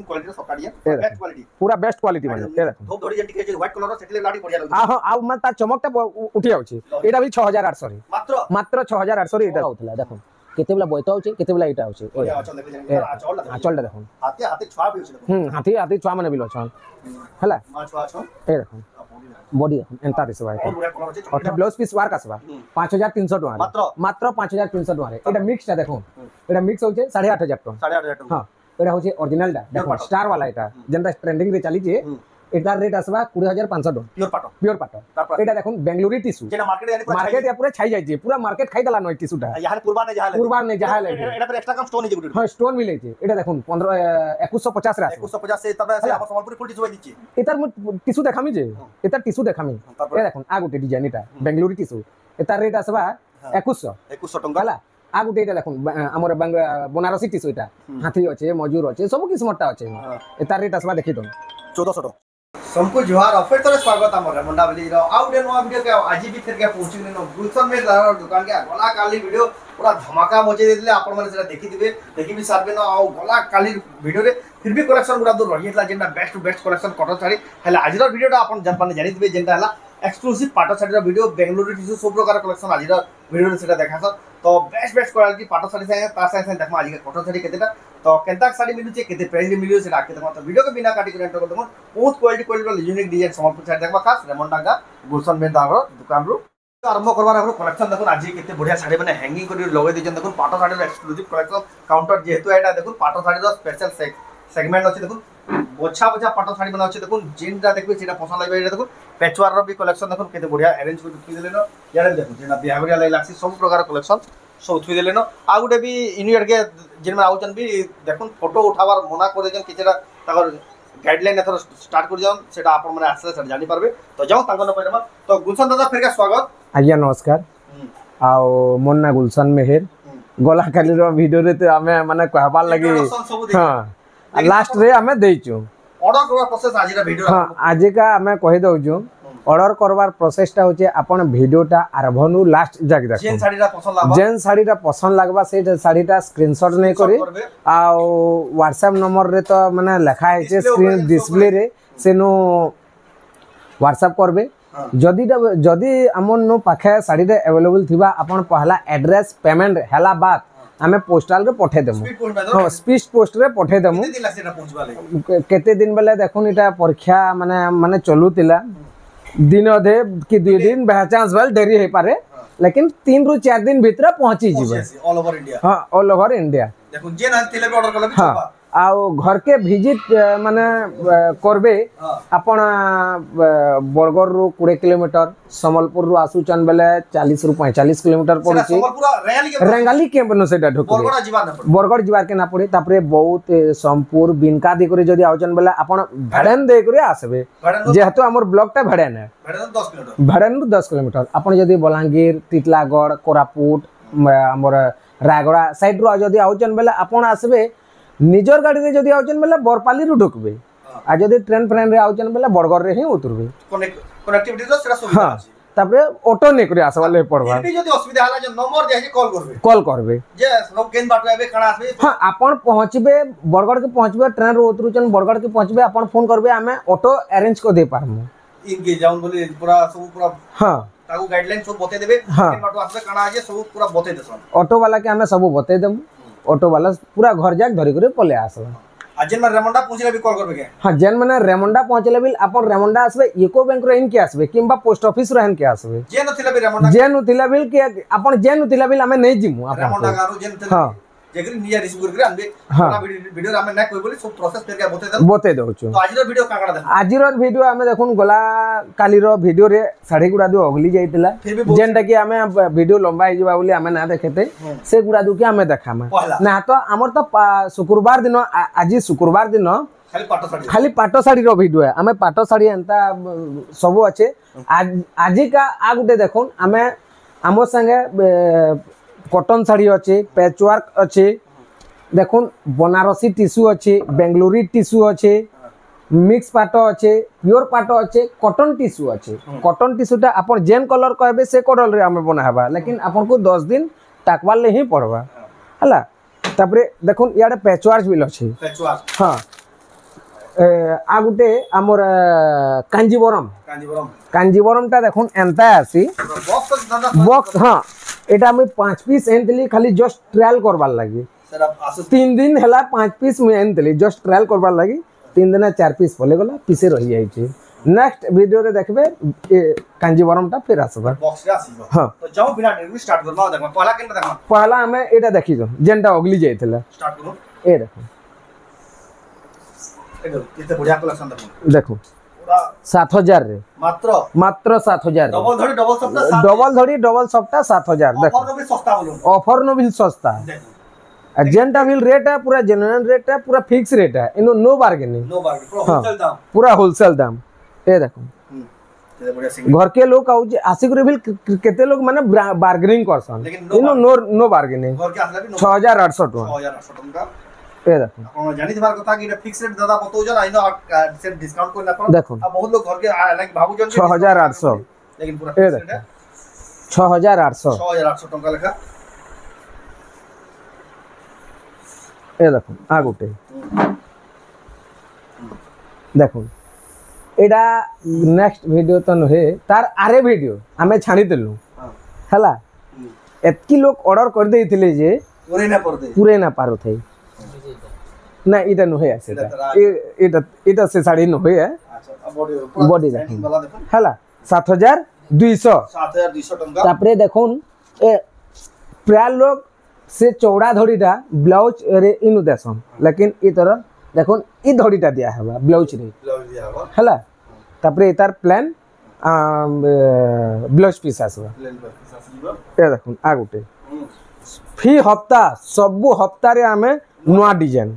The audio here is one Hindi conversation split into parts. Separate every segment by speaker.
Speaker 1: क्वालिटी सब काटिया बेस्ट क्वालिटी
Speaker 2: पूरा बेस्ट क्वालिटी माने ए देखो
Speaker 1: धोप धड़ी जंटी के व्हाइट कलर सेटले लाडी बढ़िया लागो
Speaker 2: हां आ मन ता चमकटा उठी जाउची एटा भी 6800 रे मात्र 6800 रे एटा होतला देखो केते बेला बोइता होची केते बेला एटा होची आचलटा देखो
Speaker 1: हाथे हाथे छुआ भी होची
Speaker 2: हाथी हाथी छुआ माने बिलो छन हला
Speaker 1: छुआ छुआ
Speaker 2: ए देखो बॉडी एंता दिसबा और ब्लाउज पीस वार कासबा 5300 टका मात्र 5300 टका रे एटा मिक्स ता देखो एटा मिक्स होचे 8500 टका
Speaker 1: 8500 टका
Speaker 2: हां एटा होचे ओरिजिनल दा देखो स्टार वाला एटा जेंटा ट्रेंडिंग रे चली जे एटा रेट आसबा 20500 टका प्योर पाटो एटा देखो बेंगलुरु टिश्यू जेना मार्केट या पूरा छाई जाई जे पूरा मार्केट खाई दला नय टिश्यूटा
Speaker 1: यार कुर्बान ने जहाल एटा पर एक्स्ट्रा कम स्टोन है गुड
Speaker 2: हां स्टोन मिले जे एटा देखो 2150 रे
Speaker 1: 2150 से तब से हम संबलपुर फुल टिश्यू दिछि
Speaker 2: एतार टिश्यू देखामी जे एता टिश्यू देखामी ए देखो आ गुटे डिजाइन एटा बेंगलुरु टिश्यू एता रेट आसबा 2100 टका ला आ गुटे एटा देखो हमर बनारसी टिश्यू एटा हाथी अछि मजूर अछि सब किस्मटा अछि एता रेट आसबा देखि दो
Speaker 1: 1400 टका सबको जोहार और फिर स्वागत है मोर मुंडा बली रो आउट नो वीडियो के आज भी फिर के पहुंची नो गुलशन में दुकान के गला काली वीडियो पूरा धमाका मचे देले आपण माने सेटा देखि दिबे देखि भी सारबे नो आ गला काली वीडियो रे फिर भी कलेक्शन गुडा दूर रहितला जेंटा बेस्ट टू बेस्ट कलेक्शन कटो साड़ी हला आज रो वीडियोटा आपण जान जानि दिबे जेंटा हला एक्सक्लूसिव पाटो साड़ी रो वीडियो बेंगलुरु टिश्यू सब प्रकार कलेक्शन आज रो वीडियो रे सेटा देखास तो बेस्ट बेस्ट क्वालिटी पाटो साड़ी से तार से देखमा आज के कटो साड़ी केतेटा तो केंता साड़ी मिलु छे केते प्राइस रे मिलु से आके देखो तो वीडियो के बिना काटी कर एंटर कर देखो बहुत quality unique design Sambalpur sari देखबा खास रेमंडा का गुलशन में दारो दुकान रो आरंभ करबार आगु कलेक्शन देखो आज केते बढ़िया साड़ी माने हैंगिंग करी लगे दिजन देखो पाटो साड़ी रो एक्सक्लूसिव कलेक्शन काउंटर जेहेतु एटा देखो पाटो साड़ी रो स्पेशल सेगमेंट अछि देखो बोछा बोछा पाटो साड़ी बना अछि देखो जेनटा देखबे सेटा पसंद लागबे एटा देखो पेचवार रो भी कलेक्शन देखो केते बढ़िया अरेंज कर थी देले न यारे देखो जेना बिहावरिया लाई लागसी सब प्रकार कलेक्शन सब थी देले न आ गुटे भी इनियर के जेन आउचन भी देखो फोटो उठावार मना कर देजन किछरा ताकर गाइडलाइन एथर स्टार्ट कर जान सेटा आपण माने आसे सेटा जानि पारबे तो जाओ तांको न पयमा तो गुलशन दादा फिर का स्वागत
Speaker 2: आज्ञा नमस्कार आओ मोन ना गुलशन मेहर गला काली रो वीडियो रे तो हमें माने कहबार लागि हां लास्ट रे हमें देइचू
Speaker 1: ऑर्डर करवा प्रोसेस आज रा वीडियो
Speaker 2: हां आज का हमें कहि दउचू ऑर्डर करवार प्रोसेस टा होचे आपण वीडियोटा आरंभनु लास्ट जाक देखो जेन साड़ीटा पसंद लागबा से साड़ीटा स्क्रीनशॉट नै करी आ व्हाट्सएप नंबर रे तो माने लिखा है जे स्क्रीन डिस्प्ले रे सेनो व्हाट्सएप करबे जदी हमन नो पाखे साड़ीटा अवेलेबल थिबा आपण पहला एड्रेस पेमेंट हैला बात हमें पोस्टल रे पठे देमु हां स्पीड पोस्ट रे पठे देमु केते दिन बेले देखुन इटा परीक्षा माने चलुतिला दिन अधे कि 2 दिन बाय चांस वाल देरी हे पारे लेकिन 3 रु 4 दिन भीतर पहुंची जिवे
Speaker 1: ऑल ओवर इंडिया
Speaker 2: हां ऑल ओवर इंडिया
Speaker 1: देखो जे ना थिले ऑर्डर करले
Speaker 2: हां आ घर के विजिट माने करबे आपण बरगढ़ रु 20 किलोमीटर समलपुर रु आसुचन बेले 40 रु 45 किलोमीटर पड़ुची
Speaker 1: समलपुर
Speaker 2: रेंगाली के बनो सेटा ढुक बरगढ़ जीवार के ना पड़ी तापरे बहुत सोमपुर बिनका दे करे जदी आउचन बेले आपण भड़न दे करे आसबे जेहेतु हमर ब्लॉक ता भड़न है भड़न 10 किलोमीटर आपण जदी बलांगीर टिटलागढ़ कोरापुट हमर रायगड़ा साइड रो जदी आउचन बेले आपण आसबे निजर गाड़ी रे जदी आउचन बेले बरपाली रु ढुकबे आ जदी ट्रेन फ्रेन रे आउचन बेले बरगढ़ रे ही उतरबे
Speaker 1: कनेक्टिविटी तो सेरा सुविधा
Speaker 2: हां तापरे ऑटो ने करे आसवाले पड़बा
Speaker 1: फिर भी जदी असुविधा होला जे नंबर जे कॉल करबे जे सब केन बाटो आबे कणा आसबे
Speaker 2: हां आपण पहुंचबे बरगढ़ के पहुंचबे ट्रेन रो उतरुचन बरगढ़ के पहुंचबे आपण फोन करबे हमें ऑटो अरेंज को दे पारमु
Speaker 1: इनके जाउन बोले पूरा सब पूरा
Speaker 2: हां
Speaker 1: ताको गाइडलाइन सब बते देबे केन बाटो आसबे कणा आजे सब पूरा बते देसन
Speaker 2: ऑटो वाला के हमें सब बते देम ऑटो वाला पूरा घर जाक धरि करे पले आसबा
Speaker 1: अजन में रेमंडा पहुंचले भी कॉल करबे के
Speaker 2: हां जेन माने रेमंडा पहुंचले भी आपण रेमंडा आसबे इको बैंक रो इन के आसबे किंबा पोस्ट ऑफिस रो हन के आसबे
Speaker 1: जे नथिला भी रेमंडा
Speaker 2: जे नथिला भी के आपण जे नथिला भी हमें नहीं जिमु आपण
Speaker 1: रेमंडा गारो जे नथिला हां जेकरी निया रिसीव करके आनबे पूरा वीडियो हमें ना कोई बोली सब प्रोसेस करके बते
Speaker 2: दउछु
Speaker 1: तो आज रो वीडियो काकड़ा देखो
Speaker 2: आज रो वीडियो हमें देखुन गला काली रो वीडियो रे साड़ी गुडा दो अगली जाइतिला जेनटा कि हमें वीडियो लंबा हो जिबा बोली हमें ना देखते से गुडा दु के हमें देखामा ना तो हमर तो शुक्रवार दिन आज शुक्रवार दिन खाली पाटो साड़ी रो वीडियो है हमें पाटो साड़ी एंता सब अच्छे आज का आ गुटे देखुन हमें हमर संगे कॉटन साड़ी अच्छे पैचवर्क अच्छे देखुन बनारसी टिश्यू अच्छे बेंगलुरु टिश्यू अच्छे मिक्स पाटो अच्छे प्योर पाटो अच्छे कॉटन टिश्यू अच्छे कॉटन टिश्यूटा अपन जेन कलर कहबे से कलर रे हमें बनाहबा लेकिन अपन को 10 दिन टाकवाले ही पड़बा हला तापरे देखुन याडे पैचवर्क भी अच्छे
Speaker 1: पैचवर्क
Speaker 2: हां आ गुटे हमर कांजीवरम टा देखुन एंता आसी बॉक्स हां एटा मैं 5 पीस एंतली खाली जस्ट ट्रायल करबार लागि
Speaker 1: सर आप आसु
Speaker 2: 3 दिन हला 5 पीस मैं एंतली जस्ट ट्रायल करबार लागि 3 दिन 4 पीस पले गला पीसे रही जाई छी नेक्स्ट वीडियो रे देखबे कांजीवरम टा फिर आसबा
Speaker 1: बॉक्स रे आसीबो
Speaker 2: हां
Speaker 1: तो जाओ बिना रिव्यू स्टार्ट करबा देखो पहला केनटा देखो
Speaker 2: पहला हमें एटा देखि जो जेंटा अगली जाइतला
Speaker 1: स्टार्ट करो
Speaker 2: ए देखो
Speaker 1: कितने बढ़िया कलेक्शन देखो
Speaker 2: देखो
Speaker 1: पूरा
Speaker 2: 7000 रे मात्र 7000
Speaker 1: डबल धड़ी डबल सप्ताह
Speaker 2: 7000 देखो
Speaker 1: ऑफर नो भी सस्ता बोलो
Speaker 2: ऑफर नो भी सस्ता जेंटा बिल रेट है पूरा जेन्युइन रेट है पूरा फिक्स रेट है इनो नो बार्गेनिंग पूरा होलसेल दाम ए देखो
Speaker 1: कितने बढ़िया सिंगल
Speaker 2: घर के लोग आउ आसिक रे बिल केते लोग माने बार्गेनिंग करसन इनो नो बार्गेनिंग
Speaker 1: घर के आसला भी
Speaker 2: 6800 टका
Speaker 1: 6800 टका
Speaker 2: ए देखो
Speaker 1: आपण जानि थबार कथा कि फिक्स रेट दादा बतो जन आइनो से डिस्काउंट कोना पर
Speaker 2: देखो
Speaker 1: अब बहुत लोग घर के लाइक भाबु जन
Speaker 2: 6800
Speaker 1: लेकिन पूरा
Speaker 2: ए
Speaker 1: फिक्स रेट है
Speaker 2: 6800
Speaker 1: 6800 टका लेखा
Speaker 2: ए देखो आ गुटे देखो एडा नेक्स्ट वीडियो तो नहे तार आरे वीडियो हमें छाणी देलु हला एतकी लोग ऑर्डर कर देइथिले जे पूरे ना पारो थे ना इटा नहे आसे इटा से साड़ी नहे है
Speaker 1: अच्छा बॉडी
Speaker 2: देखो हला 7200
Speaker 1: टका
Speaker 2: तापरे देखुन ए प्राय लोग से चौड़ा धड़ीटा ब्लाउज रे इनु देसन लेकिन ई तरह देखुन ई धड़ीटा दिया हबा ब्लाउज रे हला तापरे तार प्लान ब्लाउज पीस आसबा ए देखुन आ गुटे फी हफ्ता सब हफ्ता रे हमें नुआ डिजाइन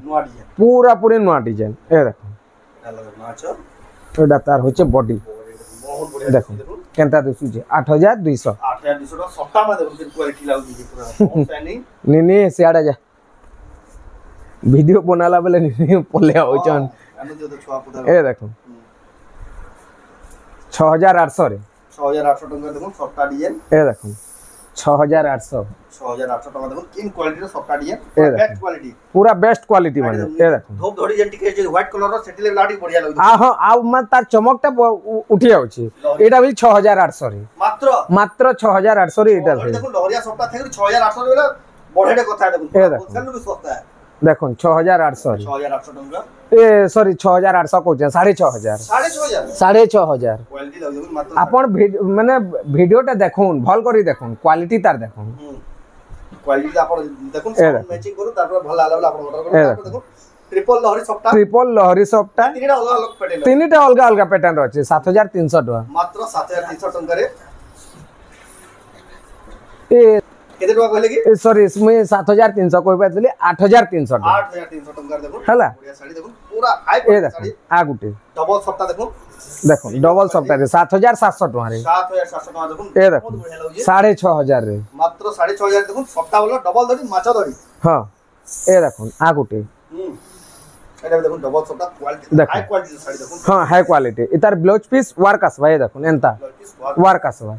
Speaker 2: पूरा पूरे नुआ डिजाइन ए देखो एडा तार होचे बॉडी देखो केनता दिसु जे 8200
Speaker 1: टका सप्ताह में देखो क्वालिटी लागु जे पूरा शाइनिंग
Speaker 2: नी सियाडा जा वीडियो बनाला बेले नी पले होचन ए देखो 6800 रे
Speaker 1: 6800 टका देखो सप्ताह डिजाइन
Speaker 2: ए देखो 6800
Speaker 1: टका देखो इन क्वालिटी रो सप्ताह डिजाइन बेस्ट क्वालिटी
Speaker 2: पूरा बेस्ट क्वालिटी माने ए देखो
Speaker 1: धोप धड़ी जन टिके जे व्हाइट कलर रो सेटिले लाडी बढ़िया लागु
Speaker 2: आ हां आ म तार चमकटा उठी आउची एटा भी 6800 रे मात्र 6800 रे एटा
Speaker 1: देखो लहरिया सप्ताह थे 6800 रे बढ़ेडे कथा देखो होलसेल भी सस्ता है
Speaker 2: देखो 6800
Speaker 1: टका
Speaker 2: ए सॉरी 6800 कहूचे 6500 6500
Speaker 1: क्वालिटी लागु मात्र
Speaker 2: आपण माने वीडियोटा देखुन भल करी देखुन क्वालिटी तार देखुन
Speaker 1: क्वालिटी आपण देखुन मैचिंग करू तापर भल आला आपण ऑर्डर करू देखो ट्रिपल लहरी सप्ताह तीनटा अलग अलग पैटर्न अछि 7300 टका मात्र 7300 टका रे
Speaker 2: ए
Speaker 1: केते टका कहले कि
Speaker 2: सॉरी मैं 7300 कोइ पातली 8300 टका
Speaker 1: 8300 टका देखो
Speaker 2: हला
Speaker 1: बढ़िया साड़ी देखो पूरा हाई
Speaker 2: साड़ी आ गुटे
Speaker 1: डबल सप्ताह देखो
Speaker 2: डबल सप्ताह रे 7700 टका रे
Speaker 1: 7700 टका देखो
Speaker 2: ए देखो 6500 रे
Speaker 1: मात्र 6500 देखो सप्ताह वाला डबल धड़ी माछा धड़ी
Speaker 2: हां ए देखो आ गुटे
Speaker 1: एटा देखो डबल सप्ताह क्वालिटी हाई क्वालिटी साड़ी देखो
Speaker 2: हां हाई क्वालिटी इतार ब्लाउज पीस वर्क आसबा ए देखो एंता वर्क आसबा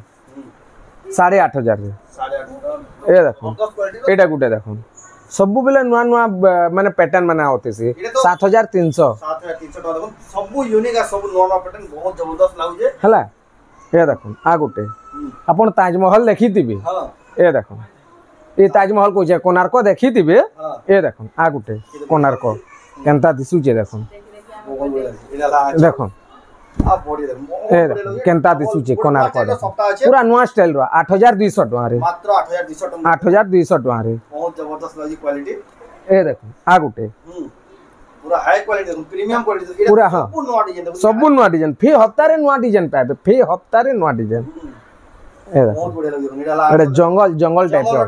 Speaker 2: 8500 रे
Speaker 1: 8500
Speaker 2: ए देखो एटा गुटे देखो सब बेले नुआ नुआ माने पैटर्न माने होते से 7300
Speaker 1: टका देखो सब यूनिक आ सब नुआ नुआ पैटर्न बहुत जबरदस्त लागु जे
Speaker 2: हला ए देखो आ गुटे अपन ताजमहल देखिथिबे
Speaker 1: हां
Speaker 2: ए देखो ए ताजमहल को जे कोणार्क देखिथिबे ए देखो आ गुटे कोणार्क केनता दिसु जे देखो देखो
Speaker 1: आ बॉडी देखो
Speaker 2: ए देखो केनता दिसु जे कोणार्क पूरा नुआ स्टाइल रो 8200 टका रे
Speaker 1: मात्र 8200 टका
Speaker 2: 8200 टका रे
Speaker 1: बहुत जबरदस्त लागी क्वालिटी
Speaker 2: ए देखो आ गुटे
Speaker 1: पूरा हाई क्वालिटी देखो प्रीमियम क्वालिटी
Speaker 2: पूरा हां
Speaker 1: सब नुआ डिजाइन देखो
Speaker 2: सब नुआ डिजाइन फी हफ्ता रे नुआ डिजाइन पाबे फी हफ्ता रे नुआ डिजाइन ए देखो
Speaker 1: बहुत बढ़िया लगी निडाला
Speaker 2: अरे जंगल टाइप रो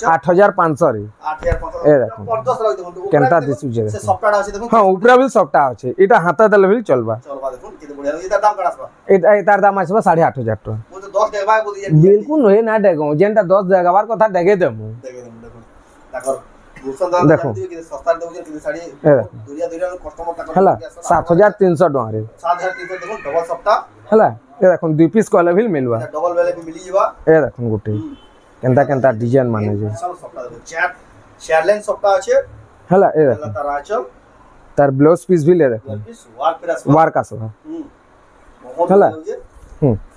Speaker 2: 8500 रे
Speaker 1: 8500
Speaker 2: ए देखो
Speaker 1: जबरदस्त लागी देखो
Speaker 2: केनता दिसु जे
Speaker 1: से सफ्टवेयर আছে देखो
Speaker 2: हां ऊपरा भी सफ्टा আছে এটা হাতা দেলে भी चलबा
Speaker 1: देखो किते बढ़िया लगी एटा दाम कड़ा आसबा
Speaker 2: এটা এটার দাম আসবে 8500 টাকা
Speaker 1: वो तो 10 देबा बोली
Speaker 2: बिल्कुल नहे ना देखो जेंटा 10 देगावार কথা দেখে দেমু
Speaker 1: देखो ताकर गुलशन
Speaker 2: देखो
Speaker 1: कि सस्ता देउ जे कि साड़ी दुरिया दुरिया कस्टमर ताकर
Speaker 2: हला 7300 टका रे
Speaker 1: 7300 देखो डबल सप्ताह
Speaker 2: हला ए देखो दुई पीस कले भी मिलबा
Speaker 1: डबल वाले भी मिली जीवा
Speaker 2: ए देखो गुटे केनता केनता डिजाइन माने जे
Speaker 1: सब सप्ताह देखो चैट शेयरलाइन सप्ताह আছে
Speaker 2: हला ए देखो
Speaker 1: तारा आचल
Speaker 2: तार ब्लाउज पीस भी ले देखो वार्क आसबा हला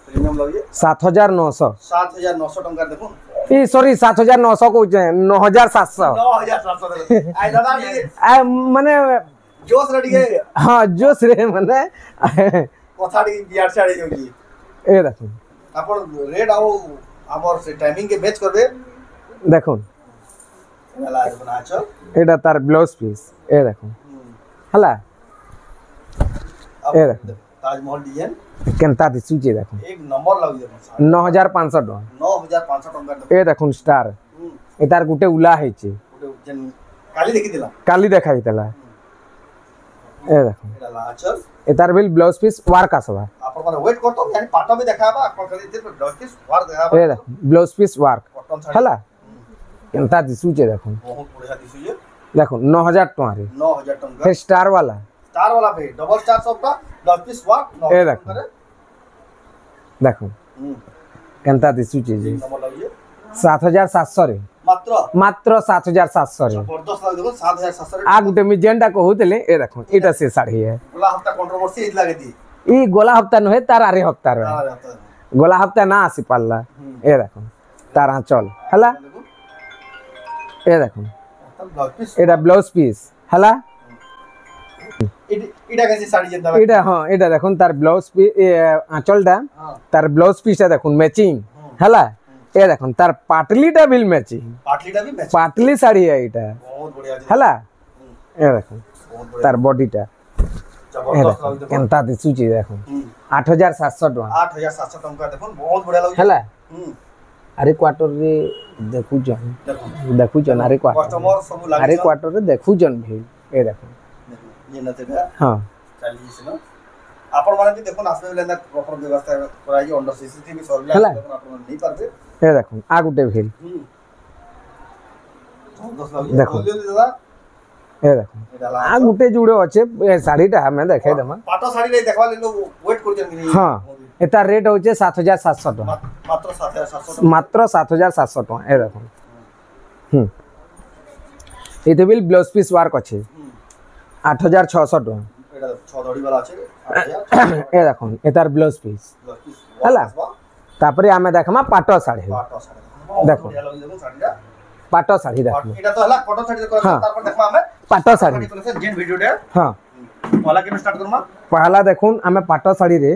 Speaker 1: प्रीमियम लगे
Speaker 2: 7900
Speaker 1: 7900 टंका देखो
Speaker 2: ई सॉरी 7900 को 9700
Speaker 1: 9700 आई दादा
Speaker 2: आ माने
Speaker 1: जोश रेडी है
Speaker 2: हां जोश रे माने
Speaker 1: कथाडी बियार साड़ी जोगी
Speaker 2: ए देखो
Speaker 1: आपण रेड आओ हमर से टाइमिंग के मैच करबे
Speaker 2: देखो
Speaker 1: वाला बना चल
Speaker 2: एटा तार ब्लाउज पीस ए देखो हला ए देखो
Speaker 1: ताजमहल डिजाइन
Speaker 2: केनता दिसुचे देखो
Speaker 1: एक नंबर लग जे
Speaker 2: 9500 टका
Speaker 1: 9500 टंका
Speaker 2: ए देखो स्टार ए तार गुटे उला हेचे
Speaker 1: काली देखि दिला
Speaker 2: काली देखाई तला ए देखो
Speaker 1: एला लाचल
Speaker 2: ए तार बिल ब्लाउज पीस वार्क आसबा
Speaker 1: आपण माने वेट करतो यानी पाटो भी देखाबा आपण खाली ते ब्लाउज पीस वार देखाबा
Speaker 2: ए देखो ब्लाउज पीस वार्क
Speaker 1: कॉटन साड़ी
Speaker 2: हला केनता दिसुचे देखो
Speaker 1: बहुत बढ़िया दिसुजे
Speaker 2: देखो 9000 टका रे
Speaker 1: 9000 टंका
Speaker 2: फिर स्टार वाला
Speaker 1: पे डबल स्टार सबका ब्लाउज पीस वार
Speaker 2: ए देखो देखो केनता दिसुचे जी
Speaker 1: नंबर लगे
Speaker 2: 7700 रे मात्र 7700 रे
Speaker 1: जबरदस्त लगे देखो 7700
Speaker 2: आ गुटे मी जेंडा कहउतले ए देखो एटा से साड़ी है
Speaker 1: गोला हफ्ता कंट्रोवर्सी इज लागे दी
Speaker 2: ई गोला हफ्ता नहे तार आरे हफ्ता रे गोला हफ्ता ना आसी पाला ए देखो तारा चल हला ए देखो
Speaker 1: ब्लाउज पीस
Speaker 2: एटा ब्लाउज पीस हला
Speaker 1: इडा कैसी साड़ी जेंदा
Speaker 2: एटा हां एटा देखो तार ब्लाउज पीस आंचलटा तार ब्लाउज पीसटा देखो मैचिंग हला ए देखो तार पाटलीटा बिल मैचिंग
Speaker 1: भी मैच
Speaker 2: पाटली साड़ी है एटा
Speaker 1: बहुत बढ़िया
Speaker 2: हला ए देखो तार बॉडीटा
Speaker 1: जबरदस्त लगे देखो
Speaker 2: केनता दिसुची देखो 8700 टका
Speaker 1: 8700 टंका देखो बहुत बढ़िया लगे
Speaker 2: हला अरे क्वार्टर रे देखु जन देखु जन अरे क्वार्टर
Speaker 1: कस्टमर सब लागे
Speaker 2: अरे क्वार्टर रे देखु जन भी ए देखो
Speaker 1: ये न तेगा
Speaker 2: हां
Speaker 1: चलिए सुनो आपण माने भी देखो आसबे लेना प्रॉपर व्यवस्था कराई अंडर सीसीटीवी सर्विलांस
Speaker 2: हला।
Speaker 1: देखो आपण नहीं पारबे
Speaker 2: ए देखो आ गुटे भेल देखो।
Speaker 1: दादा
Speaker 2: ए देखो आ गुटे जुड़े अच्छे ए साड़ीटा हमें देखे दमा
Speaker 1: पाटो साड़ी नहीं देखवा ले लोग वेट करछन कि नहीं
Speaker 2: हां एता रेट होचे 7700 टका
Speaker 1: मात्र 7700
Speaker 2: मात्र 7700 टका ए देखो एते बिल ब्लाउज पीस वर्क अच्छे 8600 टका
Speaker 1: एटा 6 दड़ी वाला আছে
Speaker 2: ए देखो एतार ब्लाउज पीस हला तापरे हमें देखमा पाटो साड़ी
Speaker 1: पाटो साड़ी
Speaker 2: देखो।
Speaker 1: देखो साड़ीटा
Speaker 2: पाटो साड़ी देखो
Speaker 1: एटा तो हला कॉटन साड़ी देखो
Speaker 2: हाँ।
Speaker 1: तार पर देखमा हमें
Speaker 2: पाटो साड़ी
Speaker 1: कलेक्शन जेन वीडियो डे
Speaker 2: हां
Speaker 1: वाला के स्टार्ट करमा
Speaker 2: पहला देखुन हमें पाटो साड़ी रे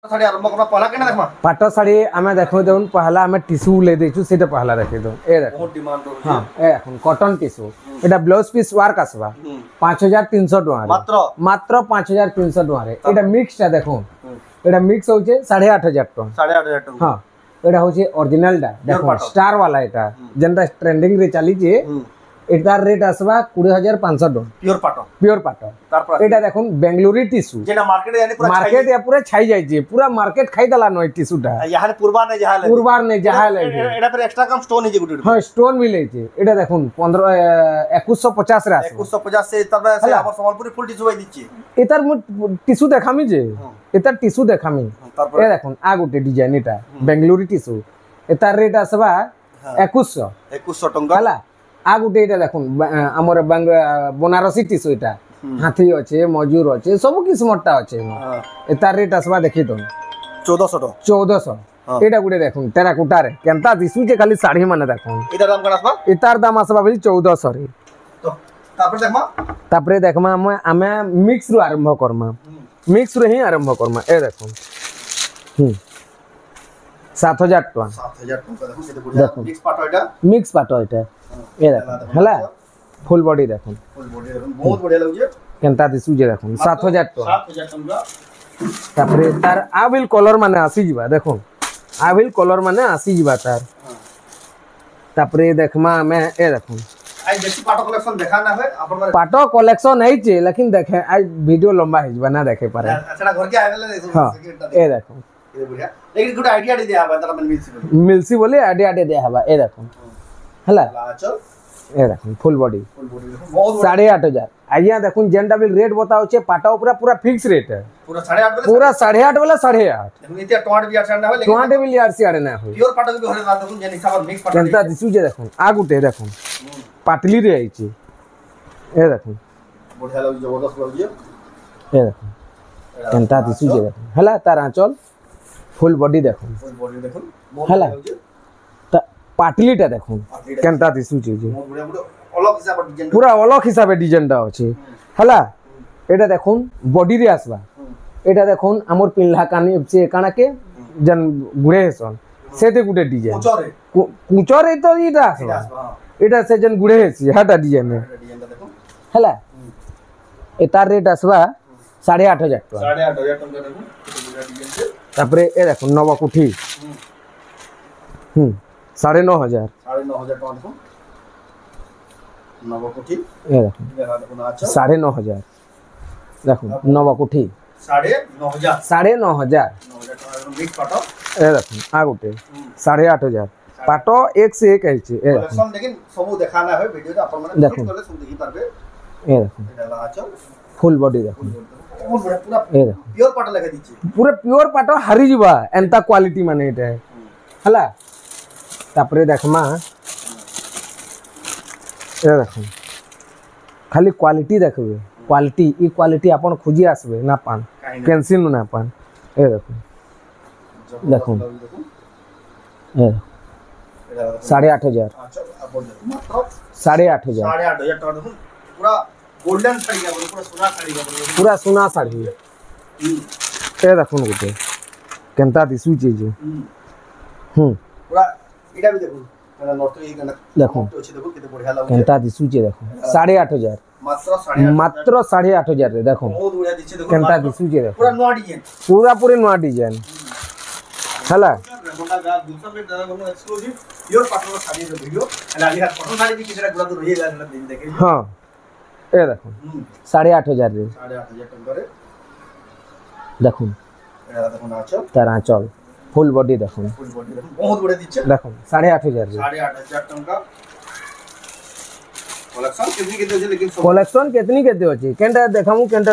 Speaker 1: साड़ी आरंभ करमा पहला के ना देखमा
Speaker 2: पाटो साड़ी हमें देखो देउन पहला हमें टिश्यू ले देछु सेटा पहला रखे दो ए देखो
Speaker 1: बहुत डिमांड हो
Speaker 2: हां ए देखो कॉटन टिश्यू एटा ब्लाउज पीस वर्क आसबा 5300 टका
Speaker 1: मात्र
Speaker 2: मात्र 5300 टका रे एटा मिक्सटा देखो एटा मिक्स होचे 8500 टका
Speaker 1: 8500 टका
Speaker 2: हां एटा होचे ओरिजिनल डा देखो
Speaker 1: पाटो।
Speaker 2: स्टार वाला एटा जेनटा ट्रेंडिंग रे चली जे एटार रेट आसबा 20500 टका
Speaker 1: प्योर पाटो
Speaker 2: प्योर पाटो
Speaker 1: तार पर
Speaker 2: एटा देखुन बेंगलुरु टिश्यू
Speaker 1: जेना मार्केट यानी पूरा
Speaker 2: मार्केट या पूरा छाई जाई जे पूरा मार्केट खाई दला नय टिश्यूटा
Speaker 1: यहाँ पूर्वा ने जहाँ
Speaker 2: पूर्वार ने जहा ले
Speaker 1: एटा पर एक्स्ट्रा कम स्टोन है जे गुड
Speaker 2: हां स्टोन भी ले जे एटा देखुन 2150 रे आसबा
Speaker 1: 2150 से तब से हमर संबलपुरी फुल टिश्यू भाई दिछि
Speaker 2: एतार मु टिश्यू देखामी जे एतार टिश्यू देखामी
Speaker 1: तार पर
Speaker 2: ए देखुन आ गुटे डिजाइन एटा बेंगलुरु टिश्यू एतार रेट आसबा 2100
Speaker 1: टंका
Speaker 2: हला आ गुटे एटा देखुन हमर बनारसी टिश्यू एटा हाथी अच्छे मजूर अच्छे सब किस्मटा अच्छे एतार रेट आसबा देखि तो
Speaker 1: 1400 टका
Speaker 2: 1400 एटा गुटे देखुन टेराकोटा रे केनता दिसुचे खाली साड़ी माने देखुन
Speaker 1: एटा दाम करा आसबा
Speaker 2: एतार दाम आसबा बिल 1400 रे
Speaker 1: तो तापर देखमा
Speaker 2: तापरे देखमा हमें मिक्स रु आरंभ करमा मिक्स रु ही आरंभ करमा ए देखुन 7000 टका
Speaker 1: 7000 टका देखो केते बढ़िया
Speaker 2: देखो।
Speaker 1: मिक्स पाटो एटा
Speaker 2: मिक्स पाटो एटा ए देखुन हला फुल बॉडी देखुन
Speaker 1: फुल बॉडी देखो बहुत बढ़िया लगजे
Speaker 2: केनता दिसुजे देखुन 7000 टका
Speaker 1: 7000 टका
Speaker 2: तापरे तार आविल कलर माने आसी जिबा देखुन आविल कलर माने आसी जिबा तार तापरे देखमा हमें ए देखुन
Speaker 1: आई जैसी पाटो कलेक्शन देखा ना है अपन मारे
Speaker 2: पाटो कलेक्शन है चे लेकिन देखे आज वीडियो लंबा है बना देखे पारे
Speaker 1: अच्छा घर के आने ले
Speaker 2: हां ए देखो
Speaker 1: ये बढ़िया लेकिन गुड आईडिया दे दिया बंदा मन मिल
Speaker 2: मिलसी बोले आडे आडे दे हवा ए देखो हला
Speaker 1: लाचल
Speaker 2: ए देखो फुल बॉडी
Speaker 1: फुल बॉडी देखो बहुत
Speaker 2: 8500 आइया देखो जेंटा बिल रेट बताओ छे पाटा ऊपर पूरा फिक्स रेट है
Speaker 1: पूरा 8.5
Speaker 2: पूरा 8.5 वाला 8.5
Speaker 1: देखो इते टोंट भी अच्छा ना हो लेकिन
Speaker 2: 20 बिल यार से आड़े ना हो
Speaker 1: प्योर पाटो भी हरे ना देखो जे हिसाब मिक्स पाटो
Speaker 2: जेंटा दिसु जे देखो आ गुटे देखो पाटली रे आई छे ए देखो
Speaker 1: बढ़िया लागु जबरदस्त लागु
Speaker 2: ए देखो केनता दिसुचे देखो हला तार आंचल फुल बॉडी देखो
Speaker 1: फुल बॉडी देखो
Speaker 2: हला त पाटलीटा देखो केनता दिसुचे जे
Speaker 1: बढ़िया बढ़िया अलग हिसाब डिजाइन
Speaker 2: पूरा अलग हिसाब डिजाइनटा अछि हला एटा देखुन बॉडी रे आसबा एटा देखुन हमर पिल्ला कानी से काना के जन गुड़े हेसन सेते गुटे डिजाइन कुचरे तो इटा आसबा एटा से जन गुड़े हेसी हाटा डिजाइन
Speaker 1: देखो
Speaker 2: हला ए तार रेट आसबा 8,500 टका
Speaker 1: 8,500 टका देखो
Speaker 2: तापरे ए देखो नवा कुठी 9,500
Speaker 1: टका देखो नवा कुठी
Speaker 2: ए देखो 9,500 देखो नवा कुठी
Speaker 1: 9,500 मिक्स पाटो
Speaker 2: ए देखो आ गुटे 8,500 पाटो एक से एक आइছে ए देखो
Speaker 1: लेकिन सब देखाना है वीडियो तो अपन माने
Speaker 2: देखो
Speaker 1: करले सब देखि पारबे
Speaker 2: ए देखो
Speaker 1: एटा आचल
Speaker 2: फुल बॉडी देखो
Speaker 1: पूरा
Speaker 2: ए देखो
Speaker 1: प्योर पाटो लगा दीची
Speaker 2: पूरा प्योर पाटो हारी जिबा एंता क्वालिटी माने एटा हला तापरे देखमा ए देखो खाली क्वालिटी देखबे क्वालिटी ई क्वालिटी अपन खोजी आसबे ना पान कैंसिल ना पान ए देखो देखो ए 8,500 8,500
Speaker 1: टका देखो पूरा गोल्डन साड़ी का पूरा सोना साड़ी का
Speaker 2: पूरा सोना साड़ी ए देखो गुटे केनता दिसुचे जे
Speaker 1: पूरा इडा भी देखो मेरा नोट ये
Speaker 2: देखो
Speaker 1: देखो किते बढ़िया लागो
Speaker 2: केनता दिसुचे देखो 8,500 मात्र 8,500 रे देखो
Speaker 1: बहुत बढ़िया दिछे देखो
Speaker 2: केनता दिसुचे देखो
Speaker 1: पूरा नवा डिजाइन
Speaker 2: पूरा नवा डिजाइन हला
Speaker 1: रेमंडा गा दूसरा में दादा को एक्सक्लूसिव प्योर पाटो साड़ी रे वीडियो एला आली हाथ पाटो साड़ी भी किसी गुड़ा तो रही है दिन देखे
Speaker 2: हां ए देखो 8,500 रे
Speaker 1: 8,500 टका रे
Speaker 2: देखो
Speaker 1: एला देखो नाचो
Speaker 2: तारा चल फुल बॉडी देखो
Speaker 1: फुल बॉडी देखो बहुत बढ़िया दिछे
Speaker 2: देखो 8,500 रे
Speaker 1: 8,500 टका कलेक्शन कितनी केते होचे लेकिन
Speaker 2: कलेक्शन कितनी केते होचे केनटा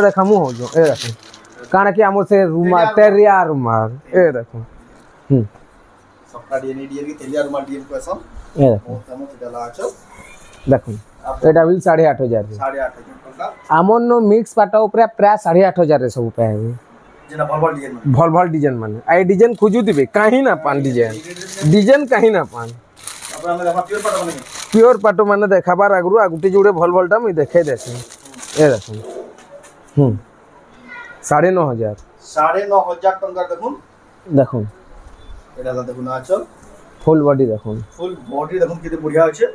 Speaker 2: देखामु हो जो ए देखो काना कि हमर से रूमा तेरिया रूमा ए देखो
Speaker 1: सबका डीएनए की तेलिया रूमा डीएन को सब
Speaker 2: ए देखो
Speaker 1: बहुत हम चला आचो
Speaker 2: देखो एटा बिल 8,500 रे
Speaker 1: 8,500 टका
Speaker 2: हमर नो मिक्स पाटा ऊपर प्राय 8,500 रे सब पे
Speaker 1: जेना भल डिजाइन
Speaker 2: भल डिजाइन माने आई डिजाइन खोजु दिबे काहे ना पान डिजाइन काहे ना पान
Speaker 1: अब हम देखा
Speaker 2: प्योर पाटो माने देखाबार आगरु आगुटी जोड़े भलटा मुई देखाई देसी ए देखो 9,500
Speaker 1: टका देखो
Speaker 2: देखो
Speaker 1: एटा देखो ना चल
Speaker 2: फुल बॉडी देखो
Speaker 1: फुल बॉडी देखो किते बढ़िया होचे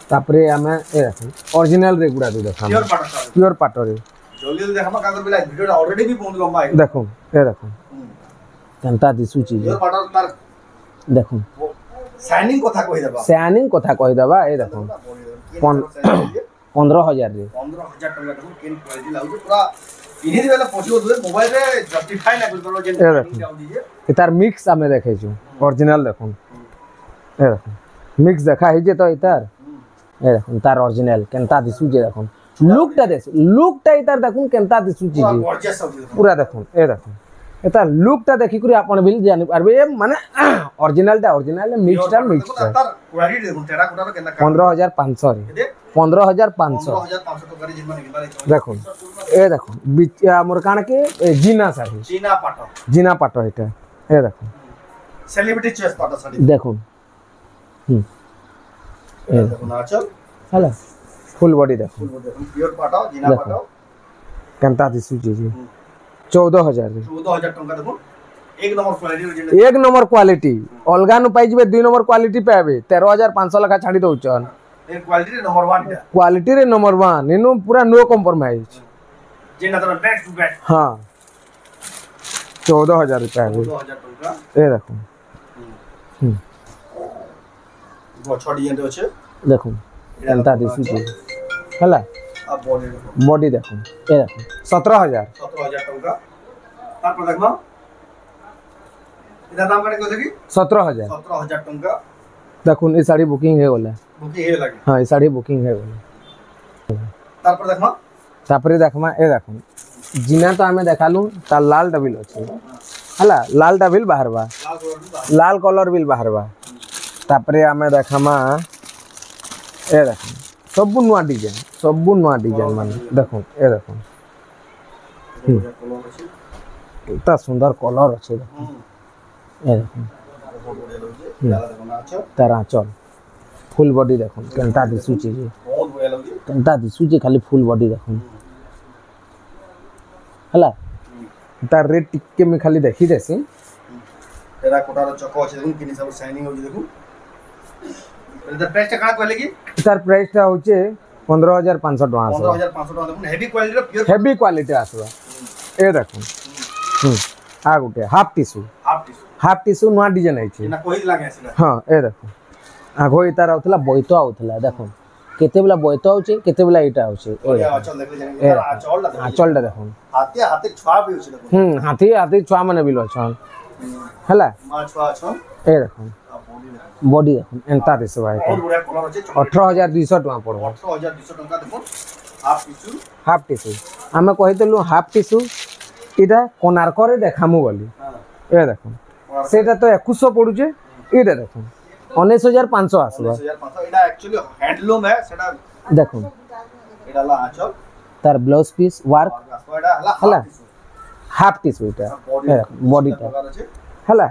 Speaker 2: तापरे हमें ए देखो ओरिजिनल रे गुडा दे देखा प्योर पाटो रे
Speaker 1: जल्दी देखमा कागर बिला वीडियो ऑलरेडी भी बहुत लंबा है
Speaker 2: देखो ए देखो केनता दिसु चीज
Speaker 1: प्योर पाटो तार
Speaker 2: देखो
Speaker 1: शाइनिंग कथा
Speaker 2: कहि दबा ए देखो 15,000 रे
Speaker 1: 15,000 टका देखो केन क्वालिटी लागु पूरा इन्हीं दिवेला पॉसिबल हुए मोबाइल रे जस्टिफाई ना कर जे डाउन दीजिए
Speaker 2: ए तार मिक्स हमें देखे छु ओरिजिनल देखो ए देखो मिक्स देखा है जे तो इतार ए देखो तार ओरिजिनल केनता दिसु जे देखो लुकटा इतार देखो केनता दिसु जी पूरा देखो ए देखो एता लुकटा देखि करी आपण बिल जानि पारबे माने ओरिजिनल मिक्स
Speaker 1: तार क्वालिटी देखो टेरा कोटा रो केना
Speaker 2: 15,500 रे 15,500
Speaker 1: टका रे जिन माने
Speaker 2: देखो ए देखो हमर काना के जीना साड़ी जीना पाटो एटा ए देखो
Speaker 1: सेलिब्रिटी चॉइस पाटो साड़ी
Speaker 2: देखो
Speaker 1: ए देखो नाचल
Speaker 2: हला फुल बॉडी देखो
Speaker 1: प्योर पाटो जीना पाटो
Speaker 2: केनता दिसु जी 14,000 रे
Speaker 1: 14,000 टका देखो एक
Speaker 2: नंबर क्वालिटी अलगा नु पाइ जबे 2 नंबर क्वालिटी पाबे 13,500 लखा छाडी दउचन
Speaker 1: ए क्वालिटी
Speaker 2: रे नंबर 1 इनु पूरा नो कॉम्प्रोमाइज
Speaker 1: जेना तो बेस्ट टू बेस्ट
Speaker 2: हां 14,000 रुपया
Speaker 1: 14,000 टका
Speaker 2: ए देखो
Speaker 1: वो छोड़ी एंड होचे
Speaker 2: देखो केनता दिसु जी हला
Speaker 1: अब
Speaker 2: बॉडी देखो ए देखो 17,000
Speaker 1: टका तार पर देखमा इदा दाम कटे कोसे की
Speaker 2: 17,000
Speaker 1: टका
Speaker 2: देखो ई साड़ी बुकिंग है बोला
Speaker 1: बुकिंग है लगे
Speaker 2: हां ई साड़ी बुकिंग है बोला
Speaker 1: तार पर देखमा
Speaker 2: तापरे देखमा ए देखो जिना तो हमें देखालू ता लाल डबिल अछि हला लाल डबिल बाहरबा लाल कलर बिल बाहरबा तापरे हमें देखमा ए देखो सब नुआ डिजाइन मान देखो ए देखो
Speaker 1: कलर अछि
Speaker 2: इतना सुंदर कलर अच्छे ए देखो
Speaker 1: बहुत बढ़िया लगे जाला देखो ना अच्छा
Speaker 2: तार आंचल फुल बॉडी देखो केनता दिसुची जे
Speaker 1: बहुत बढ़िया लगे
Speaker 2: केनता दिसुची खाली फुल बॉडी देखो हला तार रेट टिके में खाली देखी देसी
Speaker 1: तेरा कोटार चको अछि देखो किनी सब शाइनिंग हो देखो एटा प्राइस टा का कहले की
Speaker 2: तार प्राइस टा होचे 15500 टका आसबा
Speaker 1: 15500 टका देखो हेवी क्वालिटी रो प्योर
Speaker 2: हेवी क्वालिटी आसबा ए देखो आ गुटे हाफ टिश्यू नुआ डिजाइन आइछे
Speaker 1: ना कोही लागे आसीला
Speaker 2: हां ए देखो आगो इतार आउथला बोइतो आउथला देखो केते बेला बोइतो आउचे केते बेला इटा आउचे
Speaker 1: आचल देखले जाने
Speaker 2: आचलटा देखो
Speaker 1: हाथी हाथी छुआ भी होचे देखो
Speaker 2: हाथी छुआ माने बिलो छन हला
Speaker 1: मा छुआ छन
Speaker 2: ए देखो बॉडी देखो एंता दिस भाई
Speaker 1: बहुत बढ़िया कलर अछि
Speaker 2: 18200 टका पड़बो
Speaker 1: 18200 टका देखो हाफ टिश्यू
Speaker 2: आमे कहितलु हाफ टिश्यू इटा कोनार्क रे देखामु बोली ए देखो सेटा तो 2100 पडुचे इटा देखो 19500 आसबा
Speaker 1: 19500 एटा एक्चुअली हैंडलूम है सेटा
Speaker 2: देखो
Speaker 1: एटा ला आचल
Speaker 2: तार ब्लाउज पीस वर्क
Speaker 1: एटा
Speaker 2: हला हाफ टिश्यू इटा बॉडी टा हला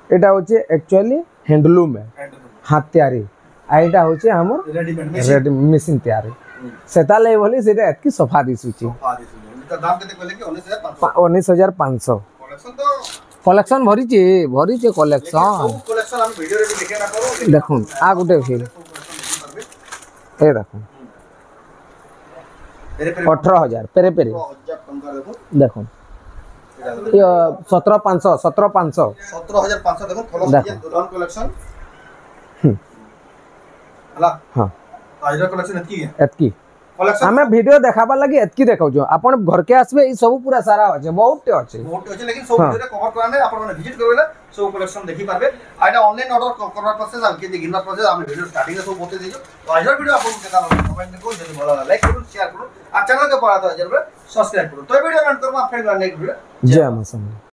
Speaker 2: एटा होचे एक्चुअली हैंडलूम है हाथ तैयारी आइटा होचे हमर रेडी मशीन तैयारी सेता ले बोली सेटा एतकी सफा दिसुची
Speaker 1: दाम केते कहले कि
Speaker 2: 19500
Speaker 1: कलेक्शन तो
Speaker 2: कलेक्शन भरिचे कलेक्शन
Speaker 1: कलेक्शन हम वीडियो रे देखे ना करो
Speaker 2: देखो आ गुटे फिर ए देखो 18000 पेरे पेरे देखो ये 17500
Speaker 1: 17500 देखो कलेक्शन कलेक्शन हला
Speaker 2: हां
Speaker 1: आइरा कलेक्शन
Speaker 2: एतकी हमें वीडियो देखाबा लागि एतकी देखाउ जो अपन घर के आसबे ई सब पूरा सारा अछि बहुत अछि
Speaker 1: लेकिन सब वीडियो रे कवर कराने अपन माने विजिट करबेला सब कलेक्शन देखि पारबे आइटा ऑनलाइन ऑर्डर करबार प्रोसेस आके गिनबार प्रोसेस हम वीडियो स्टार्टिंग में सब बते दिजो तो आइरा वीडियो आपन केता कमेंट को जल्दी भला लाइक करू शेयर करू आ चैनल के पर तो जरूर सब्सक्राइब करू तो वीडियो एंड करबा फिर नेक्स्ट वीडियो
Speaker 2: जय मां